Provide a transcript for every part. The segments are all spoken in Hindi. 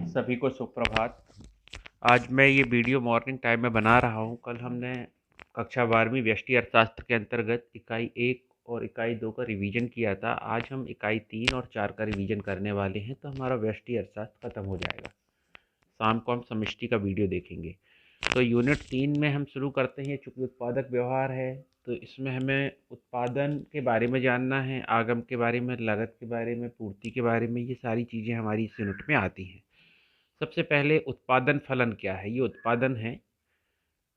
सभी को सुप्रभात। आज मैं ये वीडियो मॉर्निंग टाइम में बना रहा हूँ। कल हमने कक्षा 12वीं व्यष्टि अर्थशास्त्र के अंतर्गत इकाई 1 और इकाई 2 का रिवीजन किया था। आज हम इकाई 3 और 4 का रिवीजन करने वाले हैं, तो हमारा व्यष्टि अर्थशास्त्र खत्म हो जाएगा। शाम को हम समष्टि का वीडियो देखेंगे। तो यूनिट 3 में हम शुरू करते हैं। चूँकि उत्पादक व्यवहार है, तो इसमें हमें उत्पादन के बारे में जानना है, आगम के बारे में, लागत के बारे में, पूर्ति के बारे में। ये सारी चीज़ें हमारी इस यूनिट में आती हैं। सबसे पहले उत्पादन फलन क्या है? ये उत्पादन है।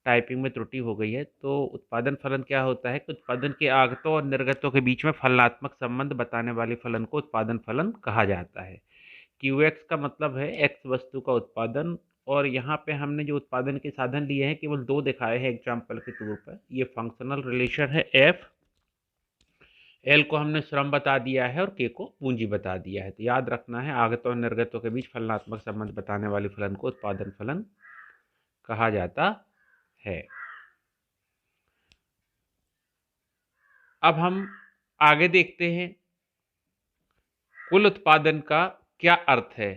टाइपिंग में त्रुटि हो गई है। तो उत्पादन फलन क्या होता है कि उत्पादन के आगतों और निर्गतों के बीच में फलनात्मक संबंध बताने वाले फलन को उत्पादन फलन कहा जाता है। क्यू एक्स का मतलब है एक्स वस्तु का उत्पादन। और यहाँ पे हमने जो उत्पादन के साधन लिए हैं केवल 2 दिखाए हैं एग्जाम्पल के तौर पर। ये फंक्शनल रिलेशन है एफ, एल को हमने श्रम बता दिया है और के को पूंजी बता दिया है। तो याद रखना है, आगतों और निर्गतों के बीच फलनात्मक संबंध बताने वाले फलन को उत्पादन फलन कहा जाता है। अब हम आगे देखते हैं कुल उत्पादन का क्या अर्थ है।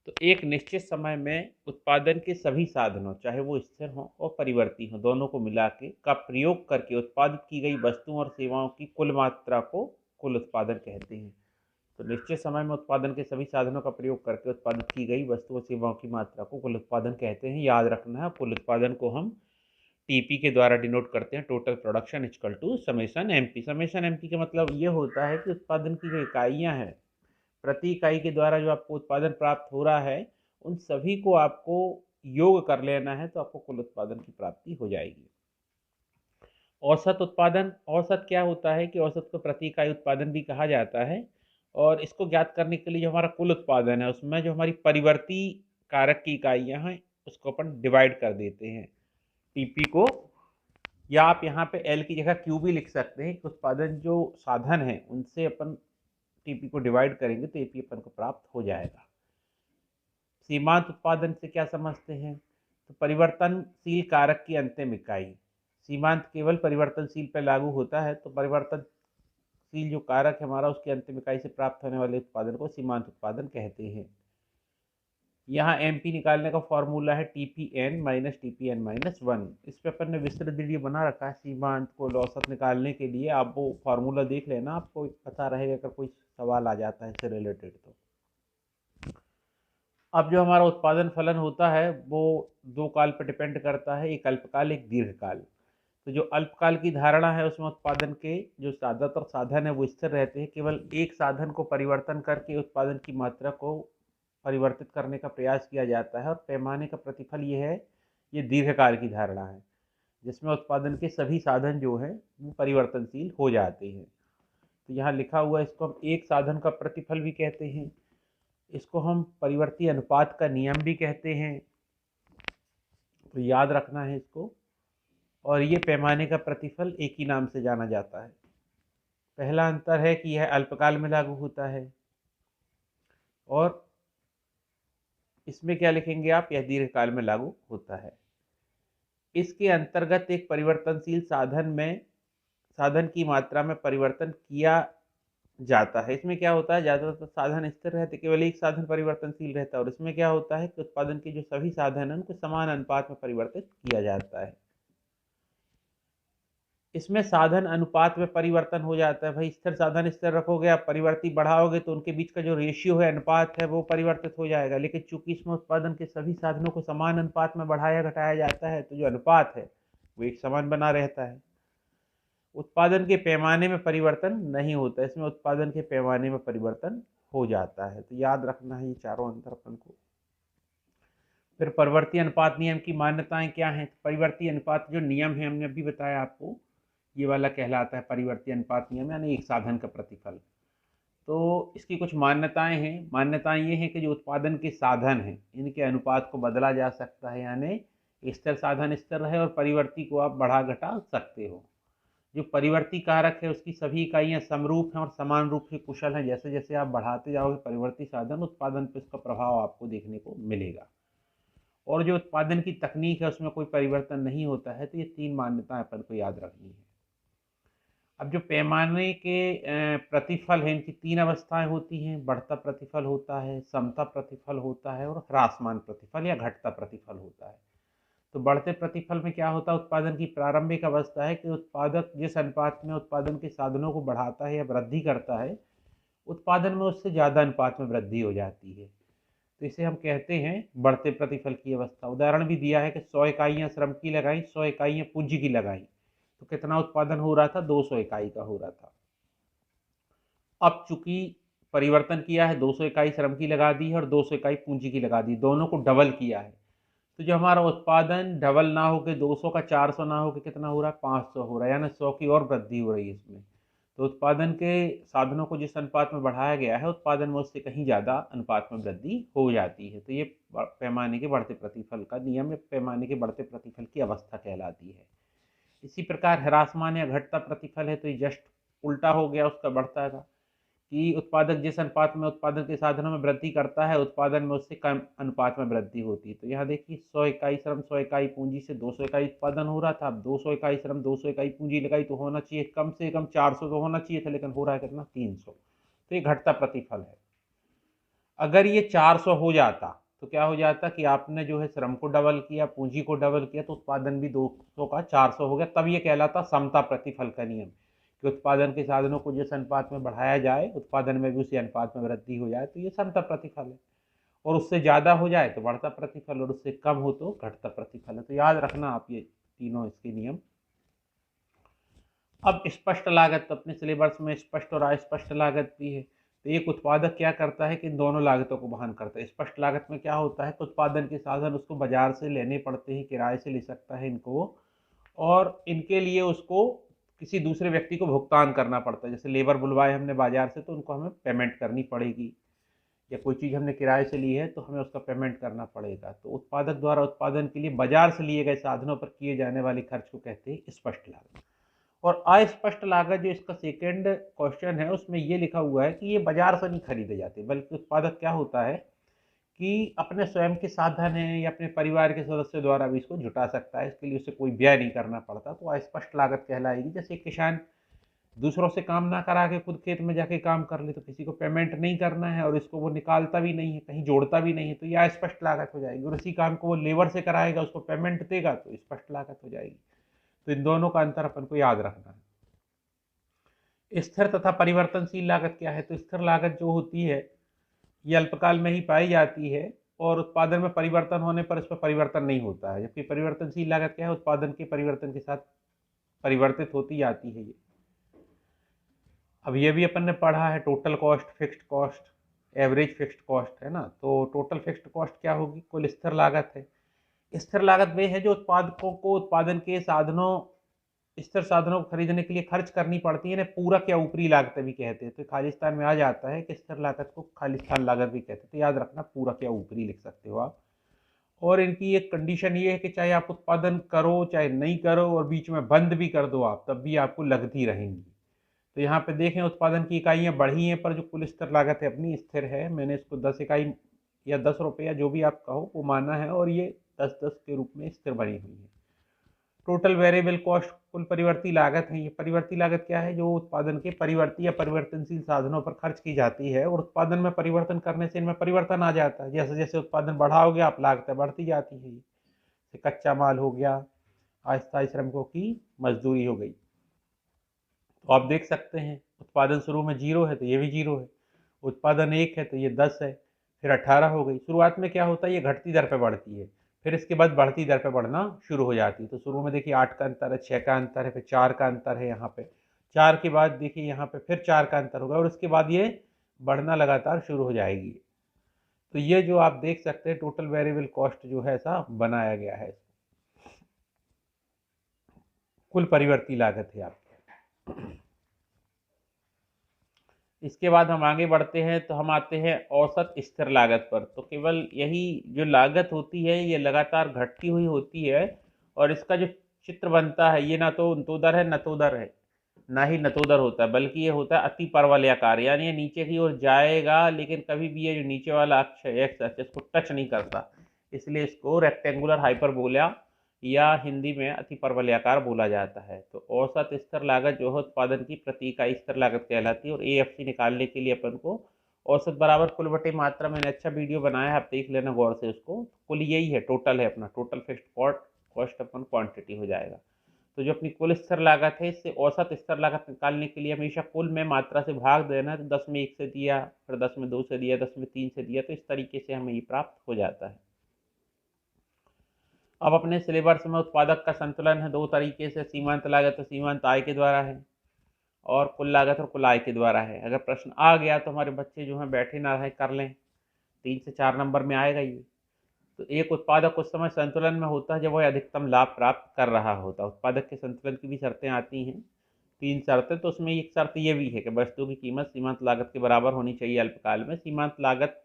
तो एक निश्चित समय में उत्पादन के सभी साधनों, चाहे वो स्थिर हों और परिवर्ती हों, दोनों को मिला के का प्रयोग करके उत्पादित की गई वस्तुओं और सेवाओं की कुल मात्रा को कुल उत्पादन कहते हैं। तो निश्चित समय में उत्पादन के सभी साधनों का प्रयोग करके उत्पादित की गई वस्तुओं और सेवाओं की मात्रा को कुल उत्पादन कहते हैं। याद रखना है, कुल उत्पादन को हम टीपी के द्वारा डिनोट करते हैं, total production equal to summation MP. Summation MP का मतलब ये होता है कि उत्पादन की जो इकाइयाँ हैं, प्रति इकाई के द्वारा जो आपको उत्पादन प्राप्त हो रहा है, उन सभी को आपको योग कर लेना है, तो आपको कुल उत्पादन की प्राप्ति हो जाएगी। औसत उत्पादन, औसत क्या होता है कि औसत को प्रति इकाई उत्पादन भी कहा जाता है। और इसको ज्ञात करने के लिए जो हमारा कुल उत्पादन है, उसमें जो हमारी परिवर्ती कारक की इकाइयाँ हैं, उसको अपन डिवाइड कर देते हैं टीपी को। या आप यहाँ पे एल की जगह क्यू भी लिख सकते हैं कि उत्पादन जो साधन है उनसे अपन टीपी को डिवाइड करेंगे तो एपी अपन को प्राप्त हो जाएगा। सीमांत उत्पादन से क्या समझते हैं? तो परिवर्तनशील कारक की अंतिम इकाई। सीमांत केवल परिवर्तनशील पर लागू होता है, तो परिवर्तनशील जो कारक है हमारा, उसकी अंतिम इकाई से प्राप्त होने वाले उत्पादन को सीमांत उत्पादन कहते हैं। यहाँ एमपी निकालने का फॉर्मूला है टीपीएन माइनस टीपीएन माइनस 1। इस पे अपन ने विस्तृत वीडियो बना रखा है सीमांत को औसत निकालने के लिए। आप वो फॉर्मूला देख लेना, आपको पता रहेगा अगर कोई सवाल आ जाता है इससे रिलेटेड तो। अब जो हमारा उत्पादन फलन होता है वो 2 काल पर डिपेंड करता है, एक अल्पकाल एक दीर्घकाल। तो जो अल्पकाल की धारणा है उसमें उत्पादन के जो ज़्यादातर साधन है वो स्थिर रहते हैं। केवल एक साधन को परिवर्तन करके उत्पादन की मात्रा को परिवर्तित करने का प्रयास किया जाता है, और पैमाने का प्रतिफल ये है, ये दीर्घकाल की धारणा है, जिसमें उत्पादन के सभी साधन जो हैं वो परिवर्तनशील हो जाते हैं। तो यहाँ लिखा हुआ है, इसको हम एक साधन का प्रतिफल भी कहते हैं, इसको हम परिवर्ती अनुपात का नियम भी कहते हैं। तो याद रखना है इसको। और ये पैमाने का प्रतिफल एक ही नाम से जाना जाता है। पहला अंतर है कि यह अल्पकाल में लागू होता है, और इसमें क्या लिखेंगे आप, यह दीर्घकाल में लागू होता है। इसके अंतर्गत एक परिवर्तनशील साधन में साधन की मात्रा में परिवर्तन किया जाता है। इसमें क्या होता है, ज़्यादातर साधन स्थिर रहते, केवल एक साधन परिवर्तनशील रहता है। और इसमें क्या होता है कि उत्पादन के जो सभी साधन हैं उनको समान अनुपात में परिवर्तित किया जाता है। इसमें साधन अनुपात में परिवर्तन हो जाता है। भाई स्थिर साधन स्थिर रखोगे, आप परिवर्ती बढ़ाओगे तो उनके बीच का जो रेशियो है, अनुपात है, वो परिवर्तित हो जाएगा। लेकिन चूंकि इसमें उत्पादन के सभी साधनों को समान अनुपात में बढ़ाया घटाया जाता है, तो जो अनुपात है वो एक समान बना रहता है। उत्पादन के पैमाने में परिवर्तन नहीं होता, इसमें उत्पादन के पैमाने में परिवर्तन हो जाता है। तो याद रखना है ये चारों अंतर अपन को। फिर परिवर्ती अनुपात नियम की मान्यताएं क्या हैं? परिवर्ती अनुपात जो नियम है, हमने अभी बताया आपको, ये वाला कहलाता है परिवर्ती अनुपात नियम, यानी एक साधन का प्रतिफल। तो इसकी कुछ मान्यताएं हैं। मान्यताएं ये हैं कि जो उत्पादन के साधन हैं इनके अनुपात को बदला जा सकता है, यानी स्थिर साधन स्थिर रहे और परिवर्ती को आप बढ़ा घटा सकते हो। जो परिवर्ती कारक है उसकी सभी इकाइयां समरूप हैं और समान रूप से कुशल हैं। जैसे जैसे आप बढ़ाते जाओगे परिवर्ती साधन, उत्पादन पर इसका प्रभाव आपको देखने को मिलेगा। और जो उत्पादन की तकनीक है उसमें कोई परिवर्तन नहीं होता है। तो ये 3 मान्यताएं अपन को याद रखनी है। अब जो पैमाने के प्रतिफल हैं, इनकी तीन अवस्थाएं होती हैं। बढ़ता प्रतिफल होता है, समता प्रतिफल होता है और ह्रासमान प्रतिफल या घटता प्रतिफल होता है। तो बढ़ते प्रतिफल में क्या होता है, उत्पादन की प्रारंभिक अवस्था है कि उत्पादक जिस अनुपात में उत्पादन के साधनों को बढ़ाता है या वृद्धि करता है, उत्पादन में उससे ज़्यादा अनुपात में वृद्धि हो जाती है। तो इसे हम कहते हैं बढ़ते प्रतिफल की अवस्था। उदाहरण भी दिया है कि 100 इकाइयाँ श्रम की लगाई, 100 इकाइयाँ पूंजी की लगाई, तो कितना उत्पादन हो रहा था, 200 इकाई का हो रहा था। अब चूंकि परिवर्तन किया है, 200 इकाई श्रम की लगा दी है और 200 इकाई पूंजी की लगा दी, दोनों को डबल किया है, तो जो हमारा उत्पादन डबल ना होकर 200 का 400 ना होकर कितना हो रहा है, 500 हो रहा है, यानी 100 की और वृद्धि हो रही है इसमें। तो उत्पादन के साधनों को जिस अनुपात में बढ़ाया गया है, उत्पादन में उससे कहीं ज़्यादा अनुपात में वृद्धि हो जाती है। तो ये पैमाने के बढ़ते प्रतिफल का नियम या पैमाने के बढ़ते प्रतिफल की अवस्था कहलाती है। इसी प्रकार ह्रासमान या घटता प्रतिफल है, तो ये जस्ट उल्टा हो गया उसका, बढ़ता था कि उत्पादक जिस अनुपात में उत्पादन के साधनों में वृद्धि करता है, उत्पादन में उससे कम अनुपात में वृद्धि होती है। तो यहाँ देखिए 100 इकाई श्रम 100 इकाई पूंजी से 200 इकाई उत्पादन हो रहा था। अब 200 इकाई श्रम 200 इकाई पूंजी लगाई तो होना चाहिए कम से कम 400 तो होना चाहिए था, लेकिन हो रहा है कितना, 300। तो ये घटता प्रतिफल है। अगर ये 400 हो जाता तो क्या हो जाता कि आपने जो है श्रम को डबल किया, पूंजी को डबल किया, तो उत्पादन भी 200 का 400 हो गया। तब ये कहलाता समता प्रतिफल का नियम कि उत्पादन के साधनों को जिस अनुपात में बढ़ाया जाए, उत्पादन में भी उसी अनुपात में वृद्धि हो जाए, तो ये समता प्रतिफल है। और उससे ज़्यादा हो जाए तो बढ़ता प्रतिफल और उससे कम हो तो घटता प्रतिफल है। तो याद रखना आप ये तीनों इसके नियम। अब स्पष्ट लागत, अपने सिलेबस में स्पष्ट और अस्पष्ट लागत भी है। तो एक उत्पादक क्या करता है कि इन दोनों लागतों को वहन करता है। स्पष्ट लागत में क्या होता है कि उत्पादन के साधन उसको बाजार से लेने पड़ते हैं, किराए से ले सकता है इनको, और इनके लिए उसको किसी दूसरे व्यक्ति को भुगतान करना पड़ता है। जैसे लेबर बुलवाए हमने बाजार से, तो उनको हमें पेमेंट करनी पड़ेगी, या कोई चीज़ हमने किराए से ली है तो हमें उसका पेमेंट करना पड़ेगा। तो उत्पादक द्वारा उत्पादन के लिए बाजार से लिए गए साधनों पर किए जाने वाले खर्च को कहते हैं स्पष्ट लागत। और अस्पष्ट लागत जो इसका सेकेंड क्वेश्चन है, उसमें ये लिखा हुआ है कि ये बाजार से नहीं खरीदे जाते, बल्कि उत्पादक क्या होता है कि अपने स्वयं के साधन है या अपने परिवार के सदस्यों द्वारा भी इसको जुटा सकता है, इसके लिए उसे कोई व्यय नहीं करना पड़ता। तो अस्पष्ट लागत कहलाएगी। जैसे किसान दूसरों से काम ना करा के खुद खेत में जाके काम कर ले, तो किसी को पेमेंट नहीं करना है और इसको वो निकालता भी नहीं है, कहीं जोड़ता भी नहीं है, तो यह स्पष्ट लागत हो जाएगी। और इसी काम को वो लेबर से कराएगा, उसको पेमेंट देगा, तो स्पष्ट लागत हो जाएगी। तो इन दोनों का अंतर अपन को याद रखना है। स्थिर तथा परिवर्तनशील लागत क्या है, तो स्थिर लागत जो होती है ये अल्पकाल में ही पाई जाती है और उत्पादन में परिवर्तन होने पर इस पर परिवर्तन नहीं होता है। जबकि परिवर्तनशील लागत क्या है, उत्पादन के परिवर्तन के साथ परिवर्तित होती जाती है ये। अब ये भी अपन ने पढ़ा है, total cost, fixed cost, average fixed cost, है ना। तो टोटल फिक्स्ड कॉस्ट क्या होगी, कुल स्थिर लागत है। स्थिर लागत वे है जो उत्पादकों को उत्पादन के साधनों, स्थिर साधनों को खरीदने के लिए खर्च करनी पड़ती है ना, पूरक या ऊपरी लागत भी कहते हैं। तो खालिस्तान में आ जाता है कि स्थिर लागत को खालिस्तान लागत भी कहते हैं। तो याद रखना, पूरक या ऊपरी लिख सकते हो आप। और इनकी एक कंडीशन ये है कि चाहे आप उत्पादन करो चाहे नहीं करो और बीच में बंद भी कर दो आप, तब भी आपको लगती रहेंगी। तो यहाँ पे देखें, उत्पादन की इकाइयाँ बढ़ी हैं पर जो कुल स्थिर लागत है अपनी स्थिर है। मैंने इसको 10 इकाई या 10 रुपये या जो भी आप कहो वो माना है, और ये 10-10 के रूप में स्थिर बनी हुई है। टोटल वेरिएबल कॉस्ट कुल परिवर्ती लागत है। ये परिवर्ती लागत क्या है, जो उत्पादन के परिवर्ती या परिवर्तनशील साधनों पर खर्च की जाती है, और उत्पादन में परिवर्तन करने से इनमें परिवर्तन आ जाता है। जैसे जैसे उत्पादन बढ़ाओगे आप, लागतें बढ़ती जाती है। जैसे कच्चा माल हो गया, अस्थायी श्रमिकों की मजदूरी हो गई। तो आप देख सकते हैं, उत्पादन शुरू में 0 है तो ये भी 0 है, उत्पादन 1 है तो ये 10 है, फिर 18 हो गई। शुरुआत में क्या होता है, ये घटती दर पे बढ़ती है, फिर इसके बाद बढ़ती दर पे बढ़ना शुरू हो जाती है। तो शुरू में देखिए 8 का अंतर है, 6 का अंतर है, फिर 4 का अंतर है, यहाँ पे 4 के बाद देखिए यहाँ पे फिर 4 का अंतर होगा, और उसके बाद ये बढ़ना लगातार शुरू हो जाएगी। तो ये जो आप देख सकते हैं, टोटल वेरिएबल कॉस्ट जो है ऐसा बनाया गया है। कुल परिवर्ती लागत है आपकी। इसके बाद हम आगे बढ़ते हैं तो हम आते हैं औसत स्थिर लागत पर। तो केवल यही जो लागत होती है ये लगातार घटती हुई होती है, और इसका जो चित्र बनता है ये ना तो उन्तोदर है न तोदर है, ना ही नतोदर होता है, बल्कि ये होता है अति परवलयाकार, यानी ये नीचे की ओर जाएगा लेकिन कभी भी ये जो नीचे वाला अक्ष है एक्स अक्ष, इसको टच नहीं करता। इसलिए इसको रेक्टेंगुलर हाइपरबोला या हिंदी में अति परवलयाकार बोला जाता है। तो औसत स्थिर लागत जो है उत्पादन की प्रति इकाई स्थिर लागत कहलाती है। और एएफसी निकालने के लिए अपन को औसत बराबर कुल बटे मात्रा, मैंने अच्छा वीडियो बनाया है, आप देख लेना गौर से उसको। कुल यही है, टोटल है अपना, टोटल फिक्स्ड कॉस्ट अपन क्वांटिटी हो जाएगा। तो जो अपनी कुल स्थिर लागत है, इससे औसत स्थिर लागत निकालने के लिए हमेशा कुल में मात्रा से भाग देना है। तो 10 में 1 से दिया, फिर 10 में 2 से दिया, 10 में 3 से दिया, तो इस तरीके से हमें ये प्राप्त हो जाता है। अब अपने सिलेबस में उत्पादक का संतुलन है दो तरीके से, सीमांत लागत और सीमांत आय के द्वारा है, और कुल लागत और कुल आय के द्वारा है। अगर प्रश्न आ गया तो हमारे बच्चे जो हैं बैठे ना रहे, कर लें, 3 से 4 नंबर में आएगा ये। तो एक उत्पादक उस समय संतुलन में होता है जब वह अधिकतम लाभ प्राप्त कर रहा होता है। उत्पादक के संतुलन की भी शर्तें आती हैं, 3 शर्तें। तो उसमें एक शर्त ये भी है कि वस्तु की कीमत सीमांत लागत के बराबर होनी चाहिए अल्पकाल में। सीमांत लागत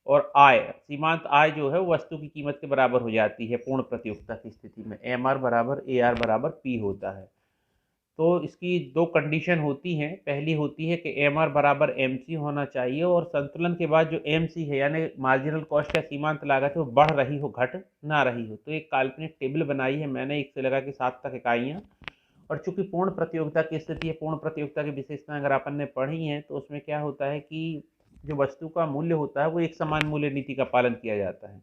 और आय, सीमांत आय जो है वो वस्तु की कीमत के बराबर हो जाती है पूर्ण प्रतियोगिता की स्थिति में। एमआर बराबर एआर बराबर पी होता है। तो इसकी दो कंडीशन होती हैं। पहली होती है कि एमआर बराबर एमसी होना चाहिए, और संतुलन के बाद जो एमसी है यानी मार्जिनल कॉस्ट या सीमांत लागत है वो बढ़ रही हो, घट ना रही हो। तो एक काल्पनिक टेबल बनाई है मैंने, 1 से लगा के 7 तक इकाइयाँ। और चूंकि पूर्ण प्रतियोगिता की स्थिति है, पूर्ण प्रतियोगिता की विशेषताएं अगर अपन ने पढ़ी हैं, तो उसमें क्या होता है कि जो वस्तु का मूल्य होता है वो एक समान मूल्य नीति का पालन किया जाता है।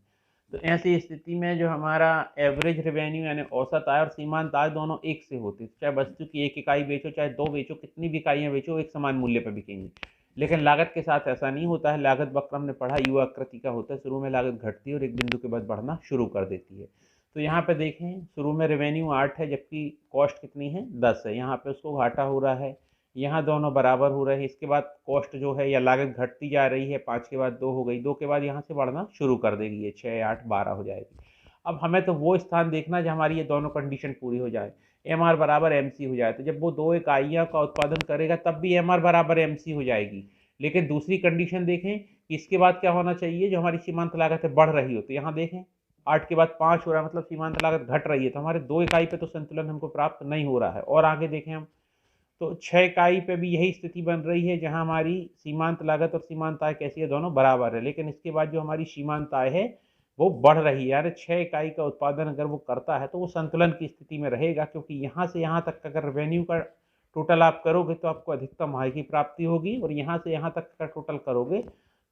तो ऐसी स्थिति में जो हमारा एवरेज रेवेन्यू यानी औसत आय और सीमांत आय दोनों एक से होती है। चाहे वस्तु की 1 इकाई बेचो, चाहे 2 बेचो, कितनी भी इकाइयाँ बेचो, एक समान मूल्य पर बिकेंगी। लेकिन लागत के साथ ऐसा नहीं होता है। लागत वक्र हमने पढ़ा यू आकृति का होता है, शुरू में लागत घटती है और एक बिंदु के बाद बढ़ना शुरू कर देती है। तो यहाँ पे देखें, शुरू में रेवेन्यू 8 है जबकि कॉस्ट कितनी है, 10 है। यहाँ पे उसको घाटा हो रहा है, यहाँ दोनों बराबर हो रहे हैं। इसके बाद कॉस्ट जो है या लागत घटती जा रही है, 5 के बाद 2 हो गई, 2 के बाद यहाँ से बढ़ना शुरू कर देगी, ये 6, 8, 12 हो जाएगी। अब हमें तो वो स्थान देखना है जहाँ हमारी ये दोनों कंडीशन पूरी हो जाए, एम आर बराबर एम सी हो जाए। तो जब वो 2 इकाइयाँ का उत्पादन करेगा तब भी एम आर बराबर एम सी हो जाएगी। लेकिन दूसरी कंडीशन देखें कि इसके बाद क्या होना चाहिए, जो हमारी सीमांत लागत है बढ़ रही हो। तो यहाँ देखें 8 के बाद 5 हो रहा है, मतलब सीमांत लागत घट रही है। तो हमारे 2 इकाई पे तो संतुलन हमको प्राप्त नहीं हो रहा है। और आगे देखें हम, तो 6 इकाई पे भी यही स्थिति बन रही है जहां हमारी सीमांत लागत और सीमांत आय कैसी है, दोनों बराबर है। लेकिन इसके बाद जो हमारी सीमांत आय है वो बढ़ रही है, यानी 6 इकाई का उत्पादन अगर वो करता है तो वो संतुलन की स्थिति में रहेगा, क्योंकि यहाँ से यहाँ तक अगर रेवेन्यू का टोटल आप करोगे तो आपको अधिकतम आय की प्राप्ति होगी, और यहाँ से यहाँ तक का टोटल करोगे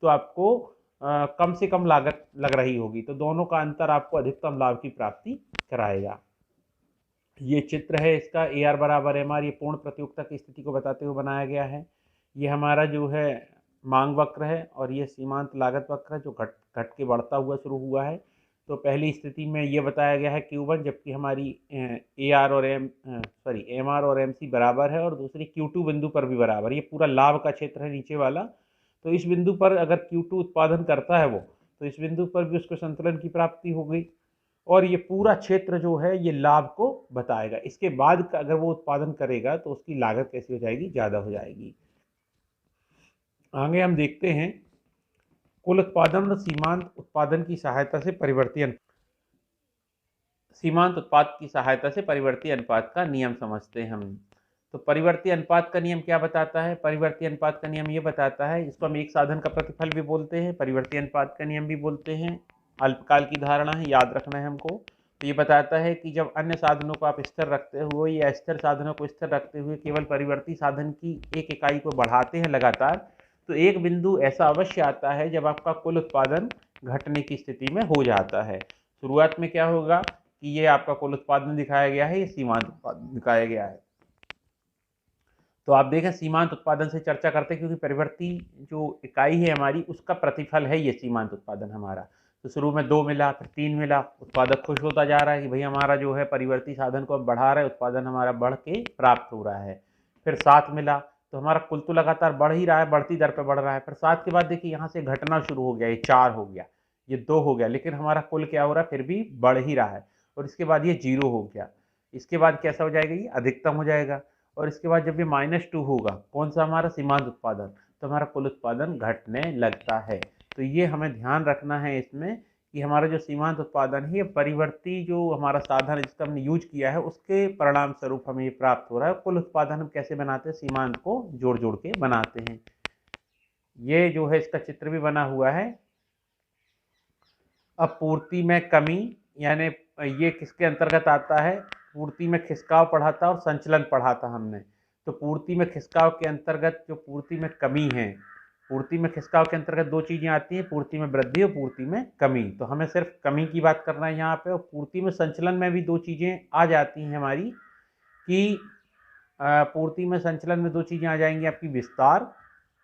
तो आपको कम से कम लागत लग रही होगी। तो दोनों का अंतर आपको अधिकतम लाभ की प्राप्ति कराएगा। ये चित्र है इसका, ए आर बराबर एम आर, ये पूर्ण प्रतियोगिता की स्थिति को बताते हुए बनाया गया है। ये हमारा जो है मांग वक्र है, और ये सीमांत लागत वक्र है जो घट घट के बढ़ता हुआ शुरू हुआ है। तो पहली स्थिति में ये बताया गया है Q1, जबकि हमारी ए आर और एम आर और एम सी बराबर है, और दूसरी Q2 बिंदु पर भी बराबर। ये पूरा लाभ का क्षेत्र है नीचे वाला। तो इस बिंदु पर अगर Q2 उत्पादन करता है वो, तो इस बिंदु पर भी उसको संतुलन की प्राप्ति हो गई। और ये पूरा क्षेत्र जो है ये लाभ को बताएगा। इसके बाद अगर वो उत्पादन करेगा तो उसकी लागत कैसी हो जाएगी, ज़्यादा हो जाएगी। आगे हम देखते हैं कुल उत्पादन और सीमांत उत्पादन की सहायता से सीमांत उत्पाद की सहायता से परिवर्ती अनुपात का नियम समझते हैं हम। तो परिवर्ती अनुपात का नियम क्या बताता है? परिवर्ती अनुपात का नियम ये बताता है, इसको हम एक साधन का प्रतिफल भी बोलते हैं, परिवर्ती अनुपात का नियम भी बोलते हैं। अल्पकाल की धारणा है, याद रखना है हमको। तो ये बताता है कि जब अन्य साधनों को आप स्थिर रखते हुए या स्थिर साधनों को स्थिर रखते हुए केवल परिवर्ती साधन की 1 इकाई को बढ़ाते हैं लगातार, तो एक बिंदु ऐसा अवश्य आता है जब आपका कुल उत्पादन घटने की स्थिति में हो जाता है। शुरुआत में क्या होगा कि ये आपका कुल उत्पादन दिखाया गया है, ये सीमांत उत्पादन दिखाया गया है। तो आप देखें सीमांत उत्पादन से चर्चा करते हैं, क्योंकि परिवर्ती जो इकाई है हमारी उसका प्रतिफल है ये सीमांत उत्पादन हमारा। तो शुरू में 2 मिला, फिर 3 मिला, उत्पादक खुश होता जा रहा है कि भाई हमारा जो है परिवर्ती साधन को अब बढ़ा रहा है, उत्पादन हमारा बढ़ के प्राप्त हो रहा है। फिर 7 मिला, तो हमारा कुल तो लगातार बढ़ ही रहा है, बढ़ती दर पर बढ़ रहा है। फिर 7 के बाद देखिए यहाँ से घटना शुरू हो गया, ये 4 हो गया, ये 2 हो गया, लेकिन हमारा कुल क्या हो रहा है, फिर भी बढ़ ही रहा है। और इसके बाद ये 0 हो गया, इसके बाद कैसा हो जाएगा, ये अधिकतम हो जाएगा। और इसके बाद जब ये -2 होगा, कौन सा हमारा सीमांत उत्पादन, तो हमारा कुल उत्पादन घटने लगता है। तो ये हमें ध्यान रखना है इसमें कि हमारा जो सीमांत उत्पादन है ये परिवर्ती जो हमारा साधन है जिसका हमने यूज किया है उसके परिणाम स्वरूप हमें ये प्राप्त हो रहा है। कुल उत्पादन हम कैसे बनाते हैं, सीमांत को जोड़ जोड़ के बनाते हैं। ये जो है इसका चित्र भी बना हुआ है। अब पूर्ति में कमी यानी ये किसके अंतर्गत आता है? पूर्ति में खिसकाव पढ़ा था और संचलन पढ़ा था हमने। तो पूर्ति में खिसकाव के अंतर्गत जो पूर्ति में कमी है, पूर्ति में खिसकाव के अंतर्गत दो चीज़ें आती हैं, पूर्ति में वृद्धि और पूर्ति में कमी। तो हमें सिर्फ कमी की बात करना है यहाँ पे। और पूर्ति में संचलन में भी दो चीज़ें आ जाती हैं हमारी, कि पूर्ति में संचलन में दो चीज़ें आ जाएंगी आपकी, विस्तार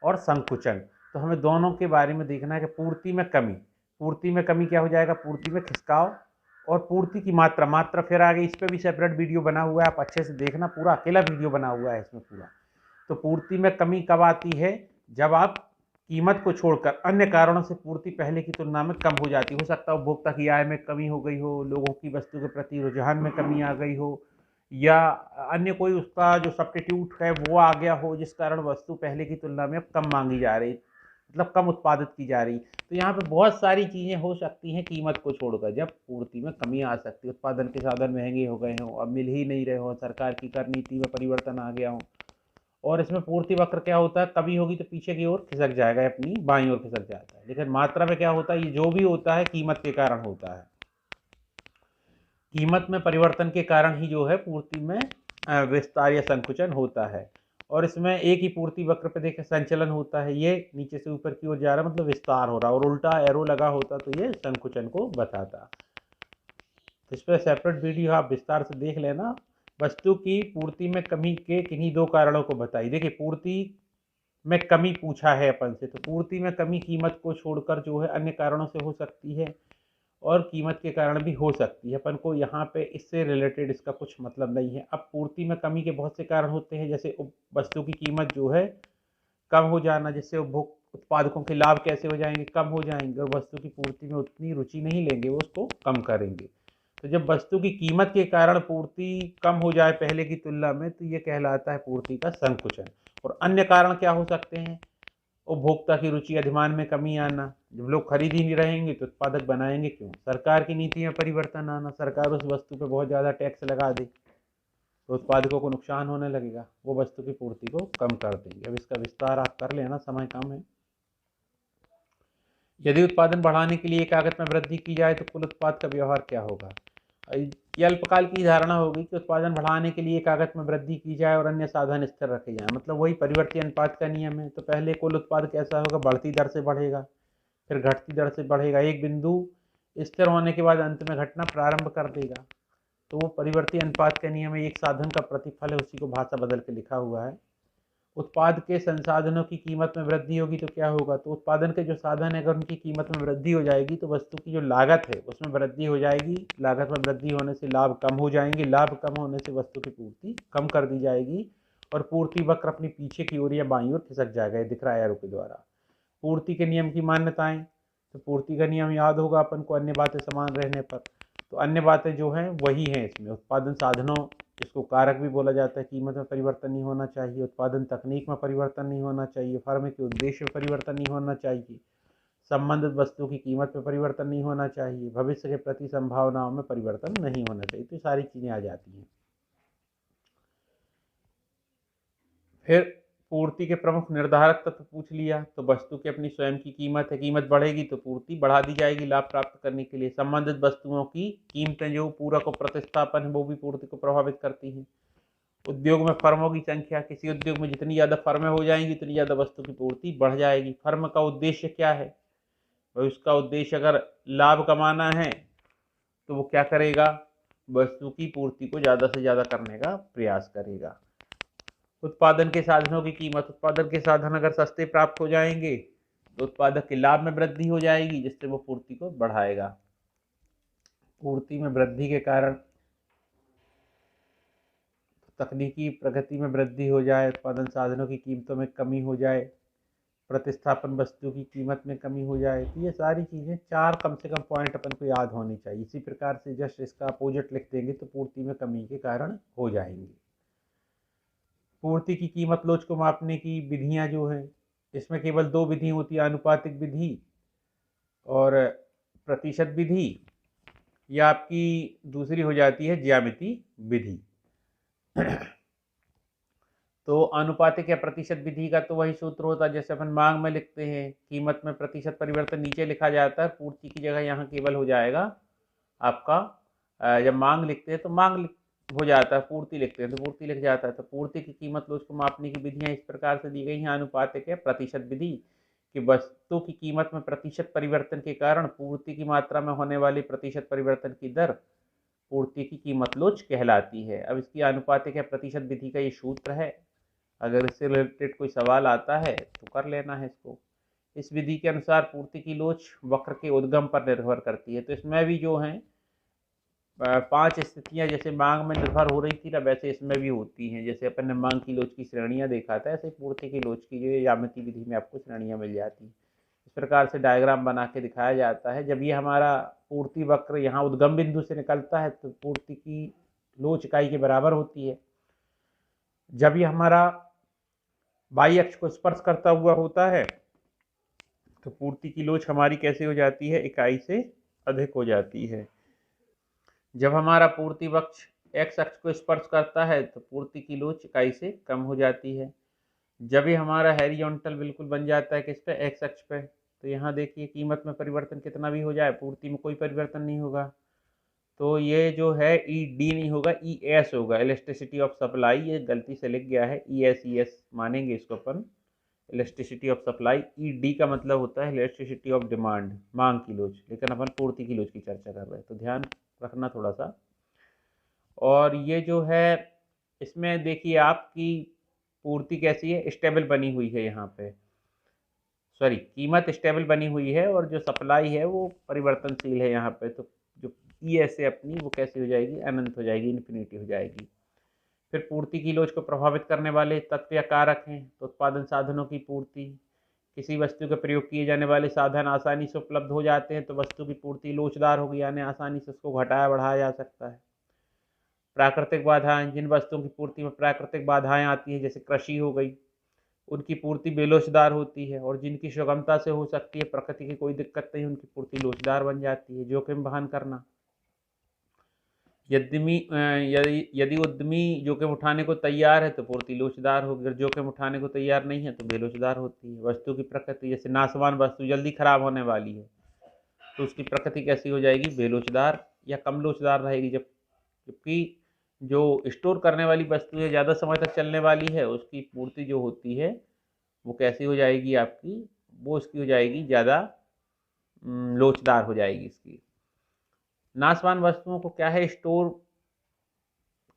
और संकुचन। तो हमें दोनों के बारे में देखना है कि पूर्ति में कमी, पूर्ति में कमी क्या हो जाएगा? पूर्ति में खिसकाव। और पूर्ति की मात्रा, मात्रा फिर आगे इस पर भी सेपरेट वीडियो बना हुआ है, आप अच्छे से देखना, पूरा अकेला वीडियो बना हुआ है इसमें पूरा। तो पूर्ति में कमी कब आती है? जब आप कीमत को छोड़कर अन्य कारणों से पूर्ति पहले की तुलना में कम हो जाती है। हो सकता है उपभोक्ता की आय में कमी हो गई हो, लोगों की वस्तु के प्रति रुझान में कमी आ गई हो, या अन्य कोई उसका जो सब्स्टिट्यूट है वो आ गया हो, जिस कारण वस्तु पहले की तुलना में कम मांगी जा रही, मतलब कम उत्पादित की जा रही। तो यहाँ पे बहुत सारी चीज़ें हो सकती हैं कीमत को छोड़कर, जब पूर्ति में कमी आ सकती है। उत्पादन के साधन महंगे हो गए हों, अब मिल ही नहीं रहे हो, सरकार की कर नीति में परिवर्तन आ गया हो, और इसमें पूर्ति वक्र क्या होता है? कमी होगी तो पीछे की ओर खिसक जाएगा, अपनी बाईं ओर खिसक जाता है। लेकिन मात्रा में क्या होता है? ये जो भी होता है कीमत के कारण होता है। कीमत में परिवर्तन के कारण ही जो है पूर्ति में विस्तार या संकुचन होता है। और इसमें एक ही पूर्ति वक्र पे देखें संचलन होता है, ये नीचे से ऊपर की ओर जा रहा है, मतलब विस्तार हो रहा है, और उल्टा एरो लगा होता तो ये संकुचन को बताता। इस पर सेपरेट वीडियो आप विस्तार से देख लेना। वस्तु की पूर्ति में कमी के किन्हीं दो कारणों को बताइए। देखिए, पूर्ति में कमी पूछा है अपन से, तो पूर्ति में कमी कीमत को छोड़कर जो है अन्य कारणों से हो सकती है, और कीमत के कारण भी हो सकती है। अपन को यहाँ पे इससे रिलेटेड इसका कुछ मतलब नहीं है। अब पूर्ति में कमी के बहुत से कारण होते हैं, जैसे वस्तु की कीमत जो है कम हो जाना, जिससे उपभोग उत्पादकों के लाभ कैसे हो जाएंगे? कम हो जाएंगे, और वस्तु की पूर्ति में उतनी रुचि नहीं लेंगे, वो उसको कम करेंगे। तो जब वस्तु की कीमत के कारण पूर्ति कम हो जाए पहले की तुलना में, तो ये कहलाता है पूर्ति का संकुचन। और अन्य कारण क्या हो सकते हैं? उपभोक्ता की रुचि अधिमान में कमी आना, जब लोग खरीद ही नहीं रहेंगे तो उत्पादक बनाएंगे क्यों? सरकार की नीति में परिवर्तन आना, सरकार उस वस्तु पे बहुत ज़्यादा टैक्स लगा दे तो उत्पादकों को नुकसान होने लगेगा, वो वस्तु की पूर्ति को कम कर देंगे। अब इसका विस्तार आप कर लेना, समय कम है। यदि उत्पादन बढ़ाने के लिए एक लागत में वृद्धि की जाए तो कुल उत्पाद का व्यवहार क्या होगा? ये अल्पकाल की धारणा होगी कि उत्पादन बढ़ाने के लिए एक लागत में वृद्धि की जाए और अन्य साधन स्थिर रखे जाएं, मतलब वही परिवर्ती अनुपात का नियम है। तो पहले कुल उत्पाद कैसा होगा? बढ़ती दर से बढ़ेगा, फिर घटती दर से बढ़ेगा, एक बिंदु स्थिर होने के बाद अंत में घटना प्रारंभ कर देगा। तो वो परिवर्ती अनुपात का नियम है, एक साधन का प्रतिफल है, उसी को भाषा बदल के लिखा हुआ है। उत्पाद के संसाधनों की कीमत में वृद्धि होगी तो क्या होगा? तो उत्पादन के जो साधन है, अगर उनकी कीमत में वृद्धि हो जाएगी तो वस्तु की जो लागत है उसमें वृद्धि हो जाएगी। लागत में वृद्धि होने से लाभ कम हो जाएंगे, लाभ कम होने से वस्तु की पूर्ति कम कर दी जाएगी, और पूर्ति वक्र अपनी पीछे की ओर या बाईं ओर खिसक जाएगा, ये दिख रहा है एरो के द्वारा। पूर्ति के नियम की मान्यताएं, तो पूर्ति का नियम याद होगा अपन को, अन्य बातें समान रहने पर। तो अन्य बातें जो हैं वही हैं इसमें। उत्पादन साधनों, जिसको कारक भी बोला जाता है, कीमत में परिवर्तन नहीं होना चाहिए, उत्पादन तकनीक में परिवर्तन नहीं होना चाहिए, फर्म के उद्देश्य में परिवर्तन नहीं होना चाहिए, संबंधित वस्तु की कीमत में परिवर्तन नहीं होना चाहिए, भविष्य के प्रति संभावनाओं में परिवर्तन नहीं होना चाहिए। तो सारी चीज़ें आ जाती हैं। फिर पूर्ति के प्रमुख निर्धारक तत्व पूछ लिया, तो वस्तु की अपनी स्वयं की कीमत है, कीमत बढ़ेगी तो पूर्ति बढ़ा दी जाएगी लाभ प्राप्त करने के लिए। संबंधित वस्तुओं की कीमतें जो पूरक और प्रतिस्थापन है वो भी पूर्ति को प्रभावित करती हैं। उद्योग में फर्मों की संख्या, किसी उद्योग में जितनी ज़्यादा फर्में हो जाएंगी उतनी ज़्यादा वस्तु की पूर्ति बढ़ जाएगी। फर्म का उद्देश्य क्या है? भाई उसका उद्देश्य अगर लाभ कमाना है तो वो क्या करेगा? वस्तु की पूर्ति को ज़्यादा से ज़्यादा करने का प्रयास करेगा। उत्पादन के साधनों की कीमत, उत्पादन के साधन अगर सस्ते प्राप्त हो जाएंगे तो उत्पादक के लाभ में वृद्धि हो जाएगी, जिससे वो पूर्ति को बढ़ाएगा। पूर्ति में वृद्धि के कारण तकनीकी प्रगति में वृद्धि हो जाए, उत्पादन साधनों की कीमतों में कमी हो जाए, प्रतिस्थापन वस्तु की कीमत में कमी हो जाए। तो ये सारी चीज़ें चार कम से कम पॉइंट अपन को याद होनी चाहिए। इसी प्रकार से जस्ट इसका अपोजिट लिख देंगे तो पूर्ति में कमी के कारण हो जाएंगे। पूर्ति की कीमत लोच को मापने की विधियां जो हैं, इसमें केवल दो विधि होती है, अनुपातिक विधि और प्रतिशत विधि, या आपकी दूसरी हो जाती है ज्यामिति विधि। तो अनुपातिक या प्रतिशत विधि का तो वही सूत्र होता है जैसे अपन मांग में लिखते हैं, कीमत में प्रतिशत परिवर्तन नीचे लिखा जाता है, पूर्ति की जगह यहाँ केवल हो जाएगा आपका जब मांग लिखते हैं तो मांग हो जाता है, पूर्ति लिखते हैं तो पूर्ति लिख जाता है। तो पूर्ति की कीमत लोच को मापने की विधियाँ इस प्रकार से दी गई हैं। अनुपातिक है प्रतिशत विधि कि वस्तु की कीमत में प्रतिशत परिवर्तन के कारण पूर्ति की मात्रा में होने वाले प्रतिशत परिवर्तन की दर पूर्ति की कीमत लोच कहलाती है। अब इसकी अनुपातिक है प्रतिशत विधि का ये सूत्र है। अगर इससे रिलेटेड कोई सवाल आता है तो कर लेना है इसको। इस विधि के अनुसार पूर्ति की लोच वक्र के उद्गम पर निर्भर करती है। तो इसमें भी जो है 5 स्थितियां जैसे मांग में निर्भर हो रही थी ना, वैसे इसमें भी होती हैं। जैसे अपन ने मांग की लोच की श्रेणियां देखा था, ऐसे पूर्ति की लोच की जो ज्यामिति विधि में आपको श्रेणियां मिल जाती हैं। इस प्रकार से डायग्राम बना के दिखाया जाता है। जब ये हमारा पूर्ति वक्र यहाँ उद्गम बिंदु से निकलता है तो पूर्ति की लोच इकाई के बराबर होती है। जब ये हमारा बाई अक्ष को स्पर्श करता हुआ होता है तो पूर्ति की लोच हमारी कैसे हो जाती है, इकाई से अधिक हो जाती है। जब हमारा पूर्ति वक्ष एक्स अक्ष को स्पर्श करता है तो पूर्ति की लोच इकाई से कम हो जाती है। जब ये हमारा हॉरिजॉन्टल बिल्कुल बन जाता है किस पे, एक्स अक्ष पे, तो यहाँ देखिए कीमत में परिवर्तन कितना भी हो जाए पूर्ति में कोई परिवर्तन नहीं होगा। तो ये जो है ई डी नहीं होगा, ई एस होगा, इलेक्ट्रिसिटी ऑफ सप्लाई। ये गलती से लिख गया है, ई एस मानेंगे इसको अपन, electricity of supply. E D का मतलब होता है इलेक्ट्रिसिटी ऑफ डिमांड, मांग की लोच, लेकिन अपन पूर्ति की लोच की चर्चा कर रहे हैं तो ध्यान रखना थोड़ा सा। और ये जो है इसमें देखिए आपकी पूर्ति कैसी है, स्टेबल बनी हुई है यहाँ पे, सॉरी कीमत स्टेबल बनी हुई है और जो सप्लाई है वो परिवर्तनशील है यहाँ पे। तो जो ई एस है अपनी वो कैसी हो जाएगी, अनंत हो जाएगी, इन्फिनिटी हो जाएगी। फिर पूर्ति की लोच को प्रभावित करने वाले तत्व या कारक हैं तो उत्पादन साधनों की पूर्ति, किसी वस्तु के प्रयोग किए जाने वाले साधन आसानी से उपलब्ध हो जाते हैं तो वस्तु की पूर्ति लोचदार होगी, यानी आसानी से उसको घटाया बढ़ाया जा सकता है। प्राकृतिक बाधाएं, जिन वस्तुओं की पूर्ति में प्राकृतिक बाधाएं आती हैं जैसे कृषि हो गई, उनकी पूर्ति बेलोचदार होती है। और जिनकी सुगमता से हो सकती है, प्रकृति की कोई दिक्कत नहीं, उनकी पूर्ति लोचदार बन जाती है। जोखिम वहन करना, यदि उद्यमी जोखिम उठाने को तैयार है तो पूर्ति लोचदार होगी, अगर जोखिम उठाने को तैयार नहीं है तो बेलोचदार होती है। वस्तु की प्रकृति, जैसे नाशवान वस्तु जल्दी खराब होने वाली है तो उसकी प्रकृति कैसी हो जाएगी, बेलोचदार या कम लोचदार रहेगी। जबकि जो स्टोर करने वाली वस्तु है, ज़्यादा समय तक चलने वाली है, उसकी पूर्ति जो होती है वो कैसी हो जाएगी आपकी, वो उसकी हो जाएगी ज़्यादा लोचदार हो जाएगी इसकी। नाशवान वस्तुओं को क्या है, स्टोर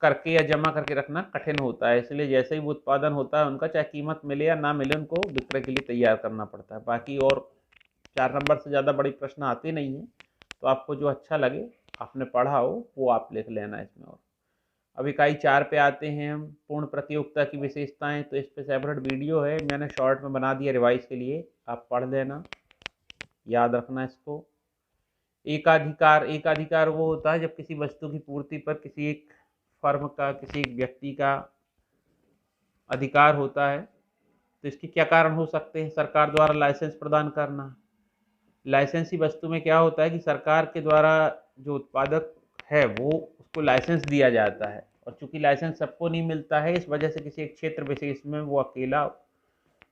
करके या जमा करके रखना कठिन होता है, इसलिए जैसे ही वो उत्पादन होता है उनका चाहे कीमत मिले या ना मिले उनको विक्रय के लिए तैयार करना पड़ता है। बाकी और 4 नंबर से ज़्यादा बड़ी प्रश्न आते नहीं हैं, तो आपको जो अच्छा लगे आपने पढ़ा हो वो आप लिख लेना इसमें। और अब इकाई 4 पे आते हैं हम, पूर्ण प्रतियोगिता की विशेषताएं। तो इस पे सेपरेट वीडियो है, मैंने शॉर्ट में बना दिया रिवाइज के लिए, आप पढ़ लेना, याद रखना इसको। एकाधिकार, एकाधिकार वो होता है जब किसी वस्तु की पूर्ति पर किसी एक फर्म का, किसी एक व्यक्ति का अधिकार होता है। तो इसके क्या कारण हो सकते हैं, सरकार द्वारा लाइसेंस प्रदान करना। लाइसेंसी वस्तु में क्या होता है कि सरकार के द्वारा जो उत्पादक है वो उसको लाइसेंस दिया जाता है, और चूंकि लाइसेंस सबको नहीं मिलता है, इस वजह से किसी एक क्षेत्र विशेष में वो अकेला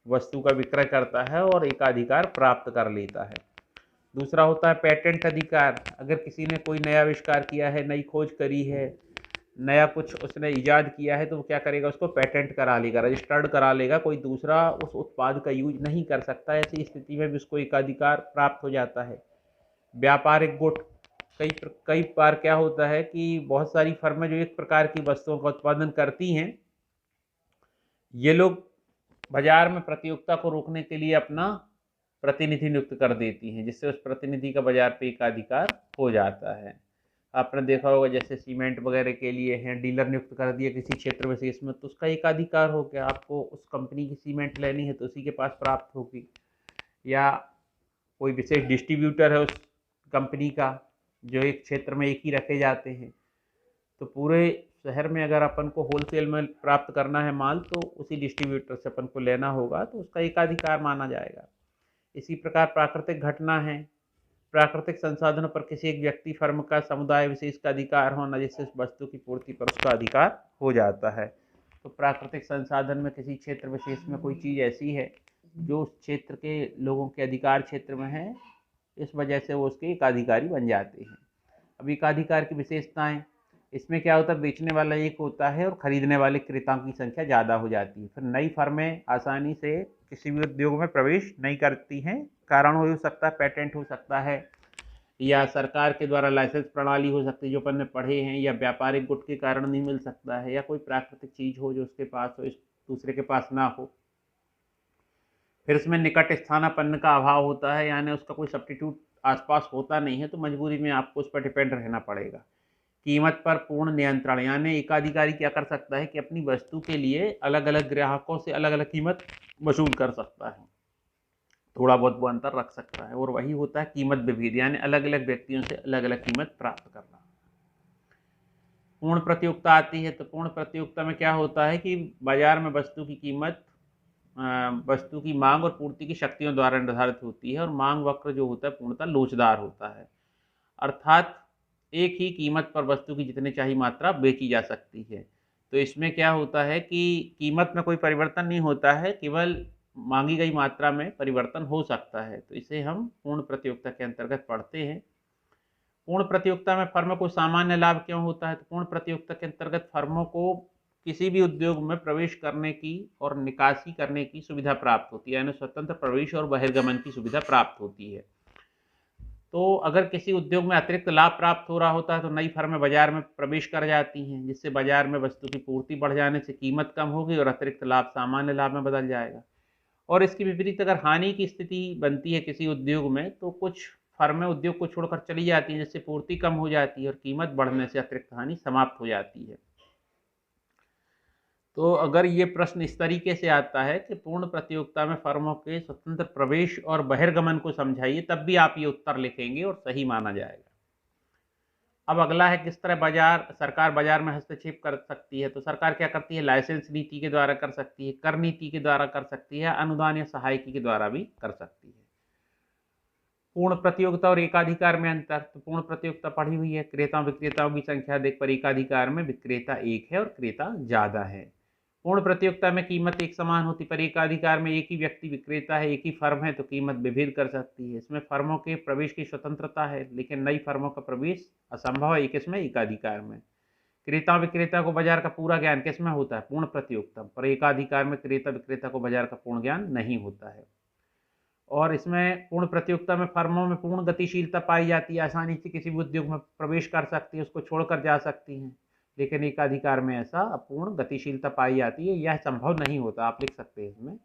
वस्तु का विक्रय करता है और एकाधिकार प्राप्त कर लेता है। दूसरा होता है पेटेंट अधिकार, अगर किसी ने कोई नया आविष्कार किया है, नई खोज करी है, नया कुछ उसने ईजाद किया है, तो वो क्या करेगा, उसको पेटेंट करा लेगा, रजिस्टर्ड करा लेगा, कोई दूसरा उस उत्पाद का यूज नहीं कर सकता। ऐसी स्थिति में भी उसको एकाधिकार प्राप्त हो जाता है। व्यापारिक गुट, कई बार क्या होता है कि बहुत सारी फर्में जो एक प्रकार की वस्तुओं का उत्पादन करती हैं, ये लोग बाजार में प्रतियोगिता को रोकने के लिए अपना प्रतिनिधि नियुक्त कर देती हैं, जिससे उस प्रतिनिधि का बाजार पे एकाधिकार हो जाता है। आपने देखा होगा जैसे सीमेंट वगैरह के लिए हैं, डीलर नियुक्त कर दिया किसी क्षेत्र विशेष में, तो उसका एकाधिकार हो गया, आपको उस कंपनी की सीमेंट लेनी है तो उसी के पास प्राप्त होगी। या कोई विशेष डिस्ट्रीब्यूटर है उस कंपनी का, जो एक क्षेत्र में एक ही रखे जाते हैं, तो पूरे शहर में अगर अपन को होलसेल में प्राप्त करना है माल तो उसी डिस्ट्रीब्यूटर से अपन को लेना होगा, तो उसका एकाधिकार माना जाएगा। इसी प्रकार प्राकृतिक घटना है, प्राकृतिक संसाधनों पर किसी एक व्यक्ति, फर्म का, समुदाय विशेष का अधिकार होना, जिससे उस वस्तु की पूर्ति पर उसका अधिकार हो जाता है। तो प्राकृतिक संसाधन में किसी क्षेत्र विशेष में कोई चीज़ ऐसी है जो उस क्षेत्र के लोगों के अधिकार क्षेत्र में है, इस वजह से वो उसके एक अधिकारी बन जाते हैं। अब एकाधिकार की विशेषताएं, इसमें क्या होता है, बेचने वाला एक होता है और खरीदने वाले क्रेताओं की संख्या ज़्यादा हो जाती है। फिर नई फर्में आसानी से किसी भी उद्योग में प्रवेश नहीं करती हैं। कारण हो सकता है पेटेंट हो सकता है, या सरकार के द्वारा लाइसेंस प्रणाली हो सकती है जो अपन ने पढ़े हैं, या व्यापारिक गुट के कारण नहीं मिल सकता है, या कोई प्राकृतिक चीज़ हो जो उसके पास हो, इस दूसरे के पास ना हो। फिर उसमें निकट स्थानापन्न का अभाव होता है, यानी उसका कोई सब्स्टिट्यूट आसपास होता नहीं है, तो मजबूरी में आपको उस पर डिपेंड रहना पड़ेगा। कीमत पर पूर्ण नियंत्रण, यानी एकाधिकारी क्या कर सकता है कि अपनी वस्तु के लिए अलग अलग ग्राहकों से अलग अलग कीमत वसूल कर सकता है, थोड़ा बहुत वो अंतर रख सकता है। और वही होता है कीमत विभेद, यानी अलग अलग व्यक्तियों से अलग अलग कीमत प्राप्त करना। पूर्ण प्रतियोगिता आती है, तो पूर्ण प्रतियोगिता में क्या होता है कि बाजार में वस्तु की कीमत वस्तु की मांग और पूर्ति की शक्तियों द्वारा निर्धारित होती है, और मांग वक्र जो होता है पूर्णतः लोचदार होता है, अर्थात एक ही कीमत पर वस्तु की जितनी चाहिए मात्रा बेची जा सकती है। तो इसमें क्या होता है कि कीमत में कोई परिवर्तन नहीं होता है, केवल मांगी गई मात्रा में परिवर्तन हो सकता है। तो इसे हम पूर्ण प्रतियोगिता के अंतर्गत पढ़ते हैं। पूर्ण प्रतियोगिता में फर्मों को सामान्य लाभ क्यों होता है? तो पूर्ण प्रतियोगिता के अंतर्गत फर्मों को किसी भी उद्योग में प्रवेश करने की और निकासी करने की सुविधा प्राप्त होती है, यानी स्वतंत्र प्रवेश और बहिर्गमन की सुविधा प्राप्त होती है। तो अगर किसी उद्योग में अतिरिक्त लाभ प्राप्त हो रहा होता है तो नई फर्में बाजार में प्रवेश कर जाती हैं, जिससे बाजार में वस्तु की पूर्ति बढ़ जाने से कीमत कम होगी और अतिरिक्त लाभ सामान्य लाभ में बदल जाएगा। और इसके विपरीत अगर हानि की स्थिति बनती है किसी उद्योग में, तो कुछ फर्में उद्योग को छोड़कर चली जाती हैं, जिससे पूर्ति कम हो जाती है और कीमत बढ़ने से अतिरिक्त हानि समाप्त हो जाती है। तो अगर ये प्रश्न इस तरीके से आता है कि पूर्ण प्रतियोगिता में फर्मों के स्वतंत्र प्रवेश और बहिर्गमन को समझाइए, तब भी आप ये उत्तर लिखेंगे और सही माना जाएगा। अब अगला है किस तरह सरकार बाजार में हस्तक्षेप कर सकती है। तो सरकार क्या करती है? लाइसेंस नीति के द्वारा कर सकती है, कर नीति के द्वारा कर सकती है, अनुदान या सहायकी के द्वारा भी कर सकती है। पूर्ण प्रतियोगिता और एकाधिकार में अंतर। तो पूर्ण प्रतियोगिता पढ़ी हुई है, क्रेताओं विक्रेताओं की संख्या देख, पर एकाधिकार में विक्रेता एक है और क्रेता ज्यादा है। पूर्ण प्रतियोगिता में कीमत एक समान होती, पर एकाधिकार में एक ही व्यक्ति विक्रेता है, एक ही फर्म है, तो कीमत विभेद कर सकती है। इसमें फर्मों के प्रवेश की स्वतंत्रता है, लेकिन नई फर्मों का प्रवेश असंभव है, किसमें? एकाधिकार में। क्रेता विक्रेता को बाजार का पूरा ज्ञान किसमें होता है? पूर्ण प्रतियोगिता। पर एकाधिकार में क्रेता विक्रेता को बाजार का पूर्ण ज्ञान नहीं होता है। और इसमें पूर्ण प्रतियोगिता में फर्मों में पूर्ण गतिशीलता पाई जाती है, आसानी से किसी भी उद्योग में प्रवेश कर सकती है, उसको छोड़कर जा सकती हैं। लेकिन एकाधिकार में ऐसा अपूर्ण गतिशीलता पाई जाती है, यह संभव नहीं होता, आप लिख सकते हैं इसमें।